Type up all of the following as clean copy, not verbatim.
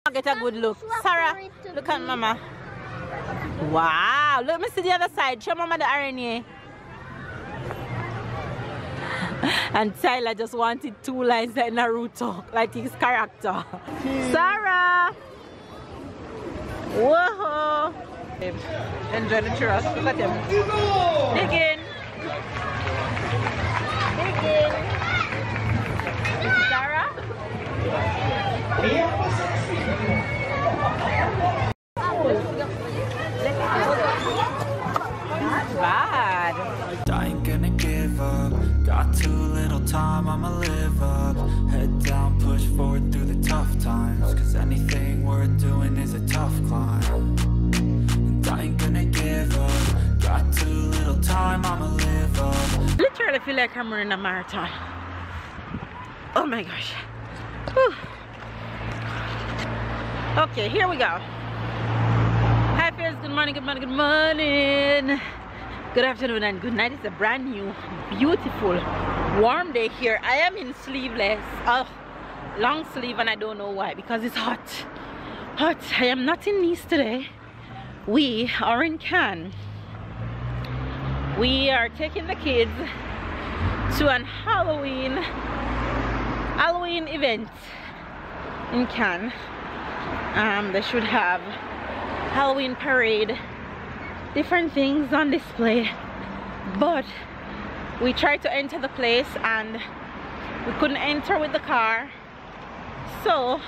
Get a good look. Sarah, look at Mama. Wow, let me see the other side. Show Mama the RNA. And Tyler just wanted 2 lines like Naruto, like his character. Sarah! Whoa! Enjoy the churros. Look at him. Dig in. Dig in. Sarah? Not bad. I ain't gonna give up. Got too little time, I'ma live up. Head down, push forward through the tough times. Cause anything worth doing is a tough climb. And I ain't gonna give up. Got too little time, I'ma live up. Literally feel like I'm running a marathon. Oh my gosh. Whew. Okay, here we go. Hi friends, good morning, good morning, good morning. Good afternoon and good night. It's a brand new, beautiful, warm day here. I am in sleeveless, long sleeve, and I don't know why, because it's hot. Hot. I am not in Nice today. We are in Cannes. We are taking the kids to an Halloween event in Cannes. They should have Halloween parade, different things on display, but we tried to enter the place and we couldn't enter with the car. So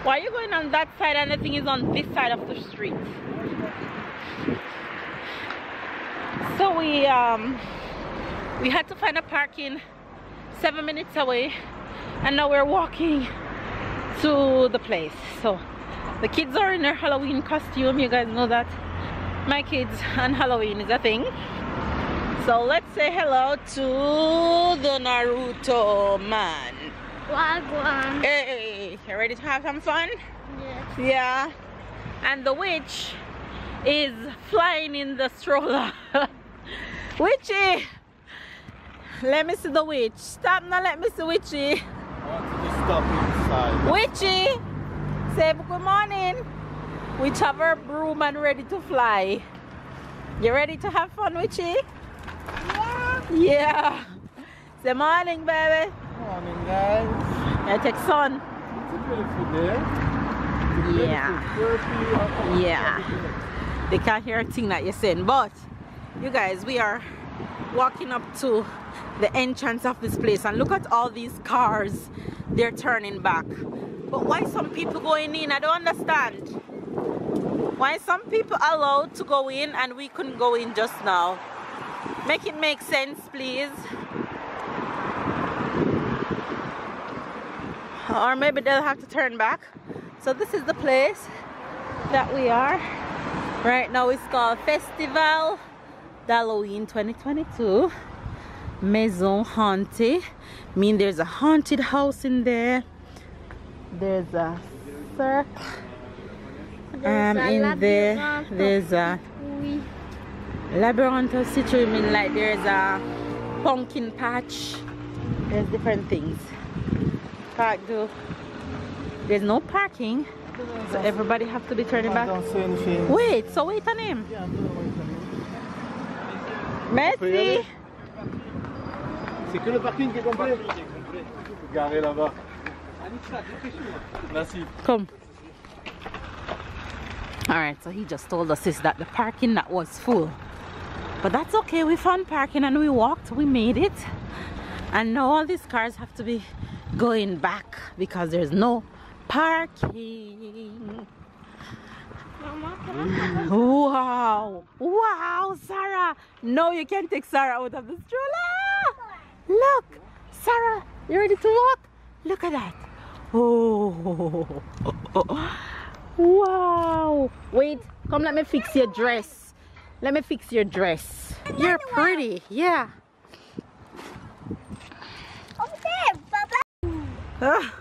why are you going on that side and the thing is on this side of the street? So we had to find a parking 7 minutes away, and now we're walking to the place. So the kids are in their Halloween costume. You guys know that my kids and Halloween is a thing. So let's say hello to the Naruto man. Wagwan. Hey, you ready to have some fun? Yes. Yeah. And the witch is flying in the stroller. Witchy! Let me see the witch. Stop now, let me see Witchy. I want to just stop inside. Witchy! Say good morning. Witch have her broom and ready to fly. You ready to have fun, Witchy? Yeah. Yeah. Say morning, baby. Morning, guys. Yeah, take sun. It's a beautiful day. Yeah. Yeah. They can't hear a thing that you're saying, but you guys, we are walking up to the entrance of this place, and look at all these cars. They're turning back. But why some people going in? I don't understand. Why some people allowed to go in and we couldn't go in just now? Make it make sense, please. Or maybe they'll have to turn back. So this is the place that we are right now. It's called Festival d'Halloween 2022 Maison Hantée. I mean, there's a haunted house in there. There's a circle in there. There's a labyrinth of situ. I mean, like there's a pumpkin patch. There's different things. Park do. There's no parking, so everybody have to be turning back. Wait, so wait on him. Merci. C'est que le parking qui est complet. Garé là-bas. Merci. Come. Alright, so he just told us is that the parking that was full. But that's okay, we found parking and we walked, we made it. And now all these cars have to be going back because there's no parking. Wow. Wow, Sarah. No, you can't take Sarah out of the stroller. Look, Sarah, you ready to walk? Look at that. Oh. Wow. Wait, come let me fix your dress. Let me fix your dress. You're pretty, yeah. Okay, Baba.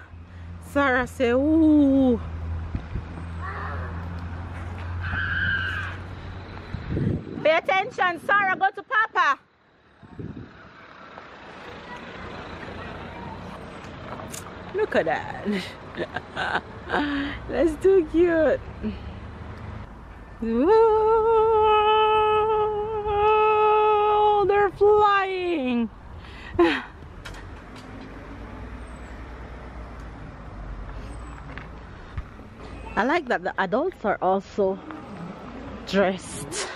Sarah say, ooh. Pay attention, Sarah, go to Papa. Look at that. That's too cute. Whoa, they're flying. I like that the adults are also dressed.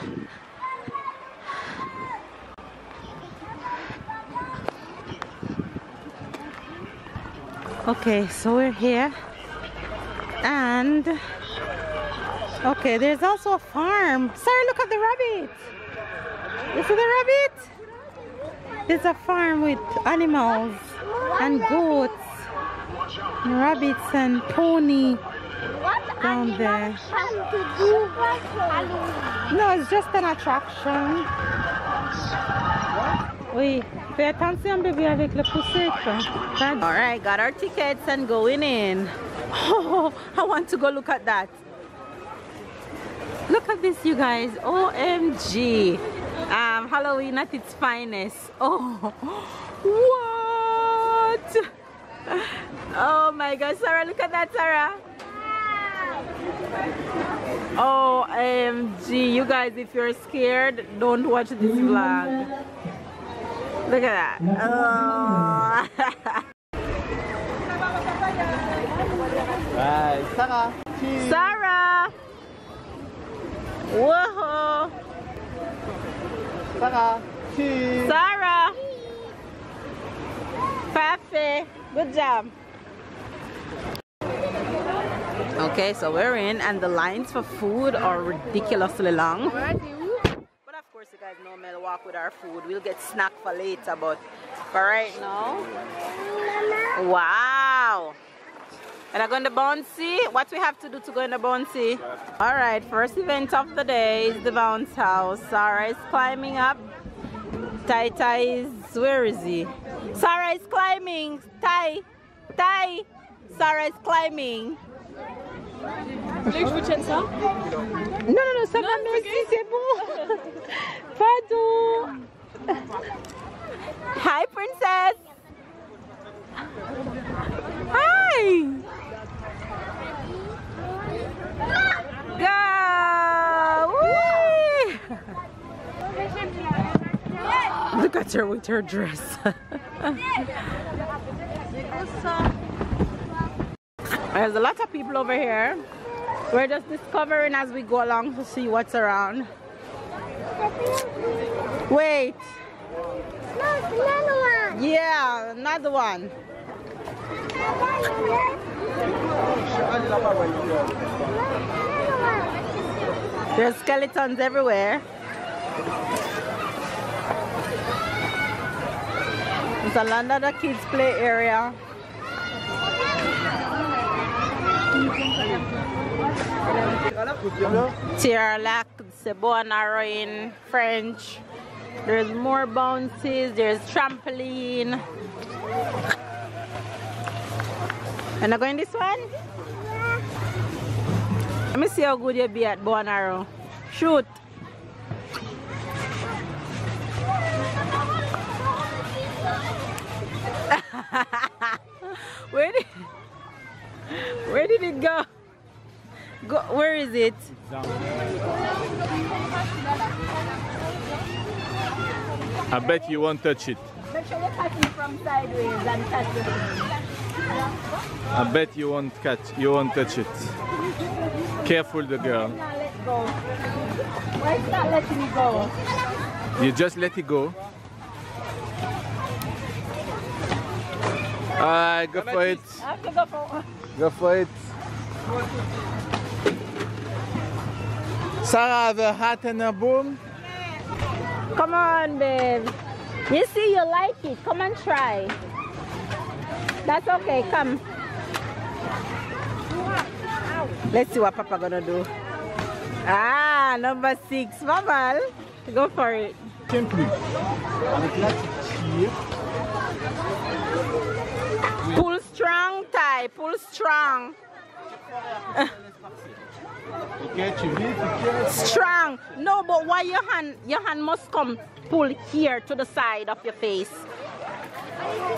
Okay, so we're here and okay, there's also a farm. Sorry, look at the rabbit. You see the rabbit? There's a farm with animals and goats and rabbits and pony down there. No, it's just an attraction. Oui, fais attention bébé avec le poussette. Alright, got our tickets and going in. Oh, I want to go look at that. Look at this, you guys. OMG. Halloween at its finest. Oh, what? Oh my God, Sarah, look at that, Sarah. OMG, you guys, if you're scared, don't watch this vlog. Look at that. Oh. Sarah. Sarah. Whoa. Sarah. Cheese. Sarah. Fafe. Good job. Okay, so we're in and the lines for food are ridiculously long. But of course you guys know Mel walk with our food. We'll get snack for later, but for right now. Wow. And I go in the bouncy. What we have to do to go in the bouncy? Alright, first event of the day is the bounce house. Sarah is climbing up. Tai is, where is he? Sarah is climbing. Tai. Sarah is climbing. Vous voulez que je vous tienne ça? Non, ça va, merci, c'est bon. Pardon. Hi, princess. Hi. Go. Whee! Look at her with her dress. There's a lot of people over here. We're just discovering as we go along to see what's around. Wait. No, another one. Yeah, another one. There's skeletons everywhere. There's a lot of the kids' play area. Tiralac, Sebonaro in French. There's more bounces, there's trampoline. And I going this one? Let me see how good you be at bow and arrow. Shoot. Where did it go? Where is it? I bet you won't touch it. Make sure you catch it from sideways and catch it. I bet you won't touch it. Careful, the girl. Not let go. Why is not letting me go? You just let it go. Alright, go for it. I have to go for Go for it. Sarah have a hat and a broom. Come on, babe. You see you like it. Come and try. That's okay. Come. Let's see what Papa gonna do. Ah, number 6. Mamal. Go for it. Tiens plus. Avec là, tu tires. Pull strong, Ty. Pull strong. Okay, tu vis, Strong. No, but why your hand must come pull here to the side of your face.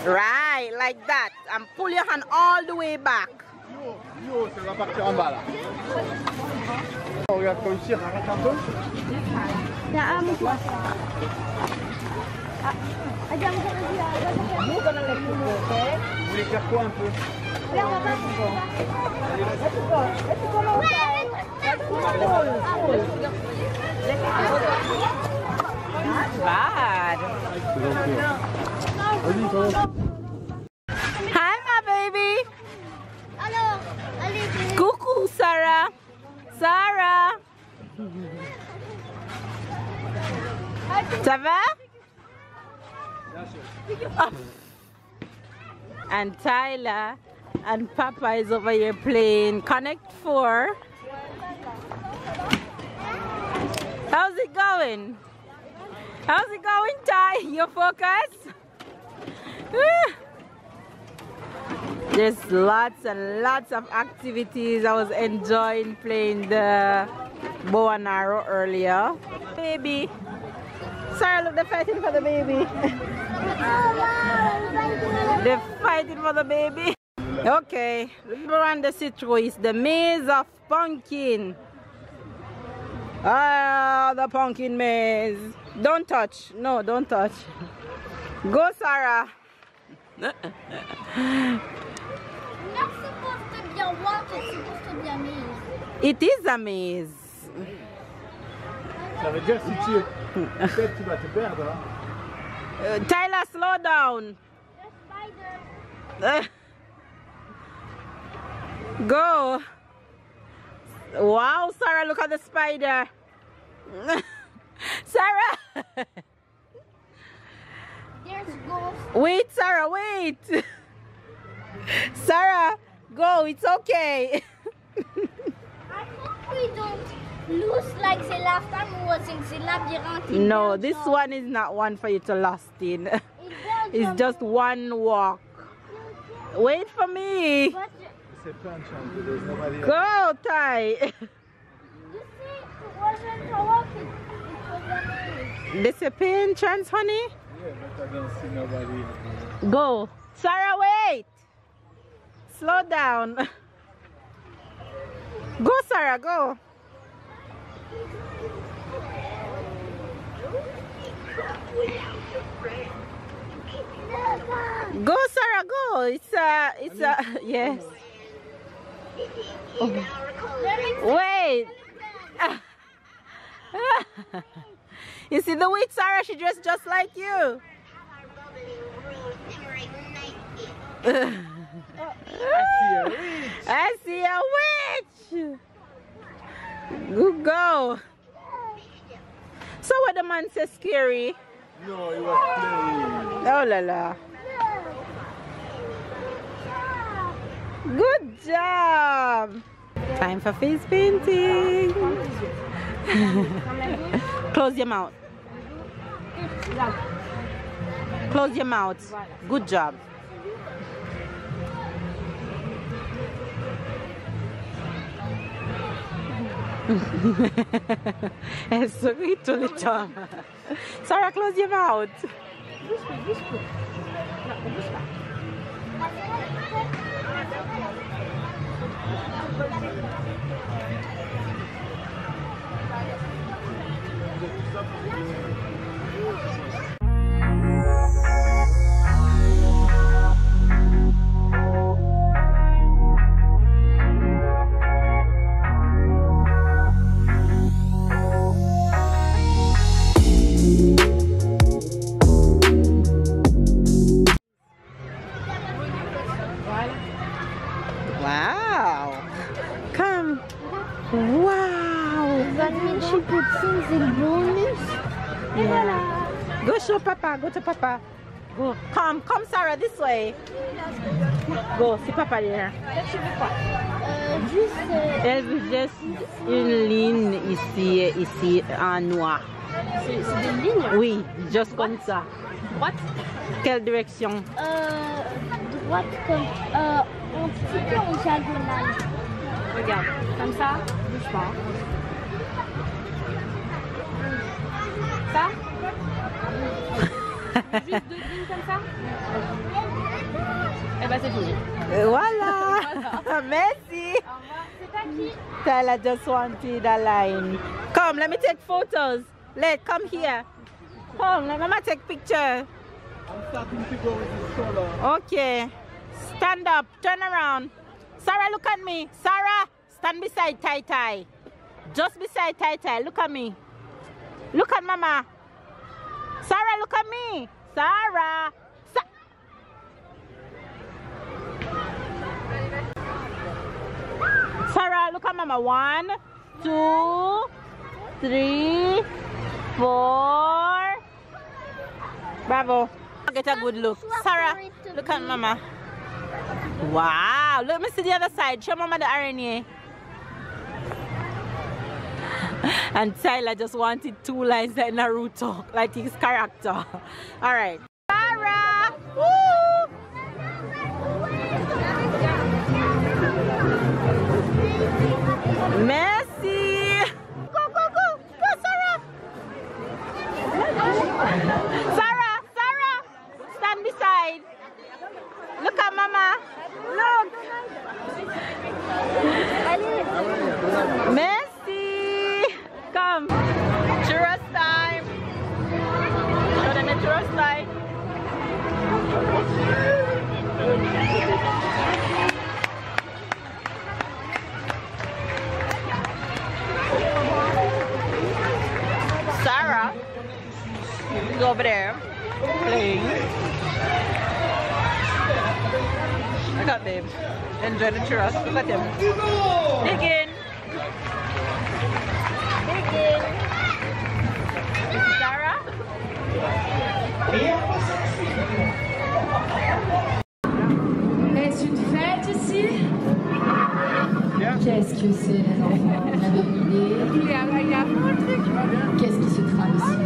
Right, like that. And pull your hand all the way back. Yo, ça va partir en bas là. On regarde comme ici, arrête un peu. Vous voulez faire quoi un peu? Bad. Hi, my baby. Alors, allez, Coucou, Sarah. Sarah. Ça va? Oh. And Tyler and Papa is over here playing Connect 4. How's it going? How's it going, Ty? You focus? There's lots and lots of activities. I was enjoying playing the bow and arrow earlier. Baby. Sarah, look, they're fighting for the baby. They're fighting for the baby. Okay, Miranda Citro is the maze of pumpkin. Ah, the pumpkin maze. Don't touch. No, don't touch. Go, Sarah. not supposed to be a walk, it's supposed to be a maze. It is a maze. Ça veut dire si tu peut-être tu vas te perdre. Hein? Tyler, slow down. Go. Wow, Sarah, look at the spider. Sarah. There's ghosts. Wait, Sarah, wait. Sarah, go, it's okay. I hope we don't lose like the last time we was in the labyrinth. in No, this Belgium. one is not one for you to lost in. In It's Belgium. just one walk. Wait for me. But C'est pas un chant, there's nobody. Go, Ty. you see, it wasn't a walk, it was a maze. This a pain chance, honey? Yeah, but I don't see nobody. Go. Sarah, wait. Slow down. Go, Sarah, go. Go, Sarah, go. It's yes. Oh. Wait. You see the witch, Sarah? She dressed just like you. I see a witch. Good go. So what the man says scary? No, he was playing. Oh la la. Good job. Time for face painting. Close your mouth. Close your mouth. Good job. Elle sourit tout le temps. Sarah, close your mouth. Wow. Come. Wow. That means she puts in the bonus. Yeah. Go show Papa. Go to Papa. Go. Come, Sarah, this way. Go, see Papa there. Elle veut juste une ligne ici en noir. C'est des lignes. Oui, juste comme ça. Droite. Quelle direction? Droite comme un petit peu en diagonale. Regarde, comme ça, bouge pas. Ça. Juste deux lignes comme ça. Et bah c'est fini. Voilà. Merci. Tyler just wanted a line. Come, let me take photos. Come here. Come, let me take picture. I'm starting to go with the stroller. Okay. Stand up. Turn around. Sarah, look at me. Sarah, stand beside Tai Tai. Just beside Tai Tai. Look at me. Look at Mama. Sarah, look at me. Sarah. Sarah, look at Mama. 1, 2, 3, 4. Bravo. Get a good look. Sarah, look at Mama. Wow. Let me see the other side. Show Mama the RNA. And Tyler just wanted 2 lines like Naruto, like his character. Alright. Sarah! Woo! Messi! Go, go, go! Go, Sarah! Sarah! Sarah! Stand beside. Look at Mama. Look! Messi! Come! Churros time! Show them the churros time. Sarah is over there playing. Look at babe. Enjoy the churros. Look at him. Digging. Digging. Sarah? Est-ce une fête ici? Qu'est-ce que c'est les enfants? Vous avez une idée? Qu'est-ce qui se trame ici?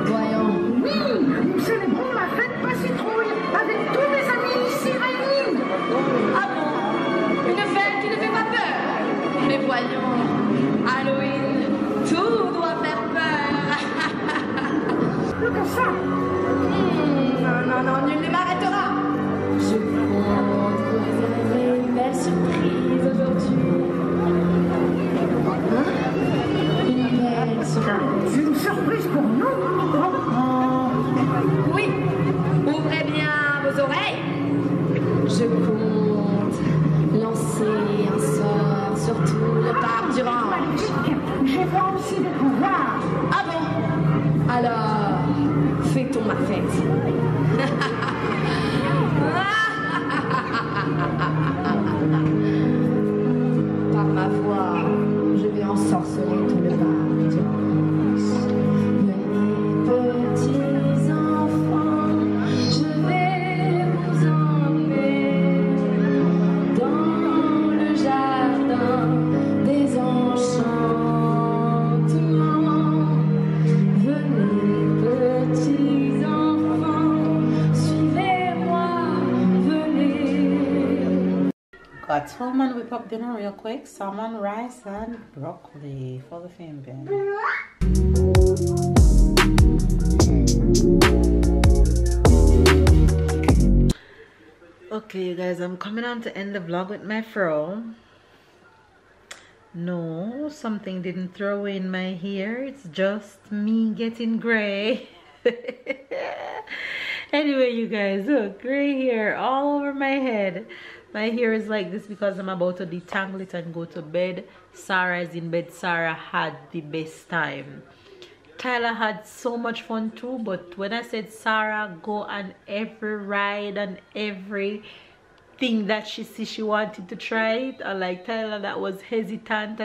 Voyons. Oui, nous célébrons la fête Pas-Citrouille avec tous mes amis ici réunis. Ah bon? Une fête qui ne fait pas peur? Mais voyons, Halloween, tout doit faire peur. Plus que ça. Non, nul ne m'arrêtera. Je compte vous réserver une belle surprise aujourd'hui. Une belle surprise. C'est une surprise pour nous. Oui, ouvrez bien vos oreilles. Je compte lancer un sort sur tout le parc du ranch. J'ai pas aussi des pouvoirs. Ah bon? Alors, fêtons ma fête. Par ma voix, je vais ensorceler tout le parc du ranch. Venez, petits enfants, je vais vous emmener dans le jardin des enchantements. Venez, petits enfants, suivez-moi, venez. Got home and whip up dinner real quick. Salmon, rice, and broccoli for the fame bin. Okay, you guys, I'm coming on to end the vlog with my fro. No, something didn't throw in my hair. It's just me getting gray. Anyway, you guys, look, gray hair all over my head. My hair is like this because I'm about to detangle it and go to bed. Sarah is in bed. Sarah had the best time. Tyler had so much fun too, but when I said Sarah go on every ride and every thing that she said she wanted to try it, or like Tyler that was hesitant,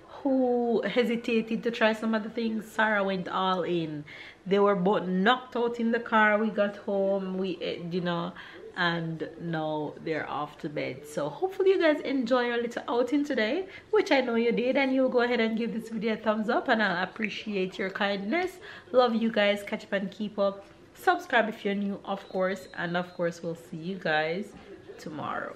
who hesitated to try some other things, Sarah went all in. They were both knocked out in the car. We got home, we ate, you know, and now they're off to bed. So hopefully you guys enjoy your little outing today, which I know you did, and you'll go ahead and give this video a thumbs up, and I appreciate your kindness. Love you guys. Catch up and keep up. Subscribe if you're new, of course, and of course we'll see you guys tomorrow.